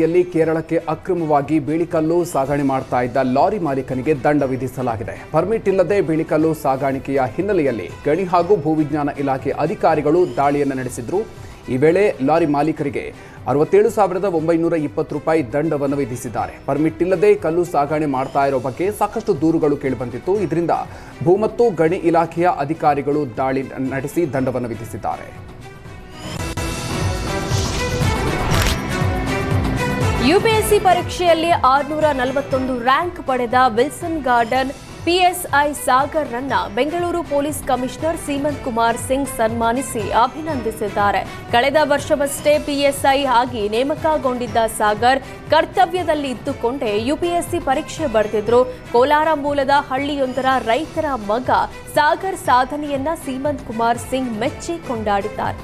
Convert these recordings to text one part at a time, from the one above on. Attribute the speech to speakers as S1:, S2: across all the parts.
S1: ಯಲ್ಲಿ ಕೇರಳಕ್ಕೆ ಅಕ್ರಮವಾಗಿ ಬೇಳಿಕಲ್ಲು ಸಾಗಣೆ ಮಾಡ್ತಾ ಇದ್ದ ಲಾರಿ ಮಾಲೀಕನಿಗೆ ದಂಡ ವಿಧಿಸಲಾಗಿದೆ. ಪರ್ಮಿಟ್ ಇಲ್ಲದೆ ಬೇಳಿಕಲ್ಲು ಸಾಗಾಣಿಕೆಯ ಹಿನ್ನೆಲೆಯಲ್ಲಿ ಗಣಿ ಹಾಗೂ ಭೂವಿಜ್ಞಾನ ಇಲಾಖೆ ಅಧಿಕಾರಿಗಳು ದಾಳಿಯನ್ನು ನಡೆಸಿದ್ರು. ಈ ವೇಳೆ ಲಾರಿ ಮಾಲೀಕರಿಗೆ 67,920 ರೂಪಾಯಿ ದಂಡವನ್ನು ವಿಧಿಸಿದ್ದಾರೆ. ಪರ್ಮಿಟ್ ಇಲ್ಲದೆ ಕಲ್ಲು ಸಾಗಣೆ ಮಾಡ್ತಾ ಇರೋ ಬಗ್ಗೆ ಸಾಕಷ್ಟು ದೂರುಗಳು ಕೇಳಿಬಂದಿತ್ತು. ಇದರಿಂದ ಭೂ ಮತ್ತು ಗಣಿ ಇಲಾಖೆಯ ಅಧಿಕಾರಿಗಳು ದಾಳಿ ನಡೆಸಿ ದಂಡವನ್ನು ವಿಧಿಸಿದ್ದಾರೆ.
S2: ಯುಪಿಎಸ್ಸಿ ಪರೀಕ್ಷೆಯಲ್ಲಿ 641 ರ್ಯಾಂಕ್ ಪಡೆದ ವಿಲ್ಸನ್ ಗಾರ್ಡನ್ ಪಿಎಸ್ಐ ಸಾಗರ್ ರನ್ನ ಬೆಂಗಳೂರು ಪೊಲೀಸ್ ಕಮಿಷನರ್ ಸೀಮಂತ್ ಕುಮಾರ್ ಸಿಂಗ್ ಸನ್ಮಾನಿಸಿ ಅಭಿನಂದಿಸಿದ್ದಾರೆ. ಕಳೆದ ವರ್ಷವಷ್ಟೇ ಪಿಎಸ್ಐ ಆಗಿ ನೇಮಕಗೊಂಡಿದ್ದ ಸಾಗರ್ ಕರ್ತವ್ಯದಲ್ಲಿ ಇದ್ದುಕೊಂಡೇ ಯುಪಿಎಸ್ಸಿ ಪರೀಕ್ಷೆ ಬರೆದಿದ್ರು. ಕೋಲಾರ ಮೂಲದ ಹಳ್ಳಿಯೊಂದರ ರೈತರ ಮಗ ಸಾಗರ್ ಸಾಧನೆಯನ್ನ ಸೀಮಂತ್ ಕುಮಾರ್ ಸಿಂಗ್ ಮೆಚ್ಚಿ ಕೊಂಡಾಡಿದ್ದಾರೆ.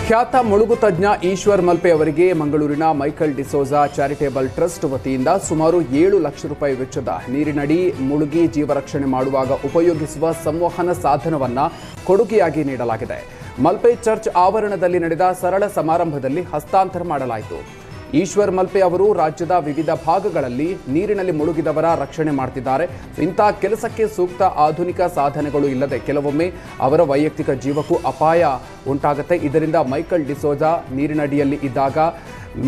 S1: ಖ್ಯಾತ ಮುಳುಗು ತಜ್ಞ ಈಶ್ವರ್ ಮಲ್ಪೆ ಅವರಿಗೆ ಮಂಗಳೂರಿನ ಮೈಕಲ್ ಡಿಸೋಜಾ ಚಾರಿಟೇಬಲ್ ಟ್ರಸ್ಟ್ ವತಿಯಿಂದ ಸುಮಾರು 7 ಲಕ್ಷ ರೂಪಾಯಿ ವೆಚ್ಚದ ನೀರಿನಡಿ ಮುಳುಗಿ ಜೀವರಕ್ಷಣೆ ಮಾಡುವಾಗ ಉಪಯೋಗಿಸುವ ಸಂವಹನ ಸಾಧನವನ್ನು ಕೊಡುಗೆಯಾಗಿ ನೀಡಲಾಗಿದೆ. ಮಲ್ಪೆ ಚರ್ಚ್ ಆವರಣದಲ್ಲಿ ನಡೆದ ಸರಳ ಸಮಾರಂಭದಲ್ಲಿ ಹಸ್ತಾಂತರ ಮಾಡಲಾಯಿತು. ಈಶ್ವರ್ ಮಲ್ಪೆ ಅವರು ರಾಜ್ಯದ ವಿವಿಧ ಭಾಗಗಳಲ್ಲಿ ನೀರಿನಲ್ಲಿ ಮುಳುಗಿದವರ ರಕ್ಷಣೆ ಮಾಡ್ತಿದ್ದಾರೆ. ಇಂಥ ಕೆಲಸಕ್ಕೆ ಸೂಕ್ತ ಆಧುನಿಕ ಸಾಧನಗಳು ಇಲ್ಲದೆ ಕೆಲವೊಮ್ಮೆ ಅವರ ವೈಯಕ್ತಿಕ ಜೀವಕ್ಕೂ ಅಪಾಯ ಉಂಟಾಗುತ್ತೆ. ಇದರಿಂದ ಮೈಕಲ್ ಡಿಸೋಜಾ ನೀರಿನಡಿಯಲ್ಲಿ ಇದ್ದಾಗ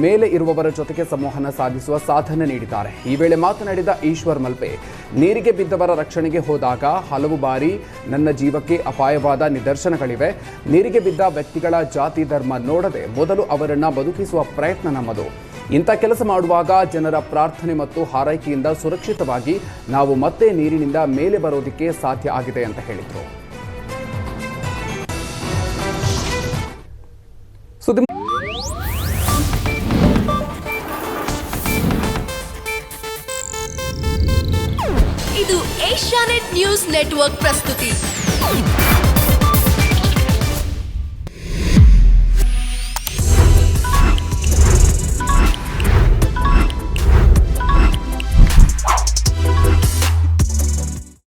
S1: ಮೇಲೆ ಇರುವವರ ಜೊತೆಗೆ ಸಂವಹನ ಸಾಧಿಸುವ ಸಾಧನ ನೀಡಿದ್ದಾರೆ. ಈ ವೇಳೆ ಮಾತನಾಡಿದ ಈಶ್ವರ್ ಮಲ್ಪೆ, ನೀರಿಗೆ ಬಿದ್ದವರ ರಕ್ಷಣೆಗೆ ಹೋದಾಗ ಹಲವು ಬಾರಿ ನನ್ನ ಜೀವಕ್ಕೆ ಅಪಾಯವಾದ ನಿದರ್ಶನಗಳಿವೆ. ನೀರಿಗೆ ಬಿದ್ದ ವ್ಯಕ್ತಿಗಳ ಜಾತಿ ಧರ್ಮ ನೋಡದೆ ಮೊದಲು ಅವರನ್ನು ಬದುಕಿಸುವ ಪ್ರಯತ್ನ ನಮ್ಮದು. ಇಂಥ ಕೆಲಸ ಮಾಡುವಾಗ ಜನರ ಪ್ರಾರ್ಥನೆ ಮತ್ತು ಹಾರೈಕೆಯಿಂದ ಸುರಕ್ಷಿತವಾಗಿ ನಾವು ಮತ್ತೆ ನೀರಿನಿಂದ ಮೇಲೆ ಬರೋದಕ್ಕೆ ಸಾಧ್ಯ ಆಗಿದೆ ಅಂತ ಹೇಳಿದರು.
S3: ಇದು ಏಷ್ಯಾನೆಟ್ ನ್ಯೂಸ್ ನೆಟ್ವರ್ಕ್ ಪ್ರಸ್ತುತಿ.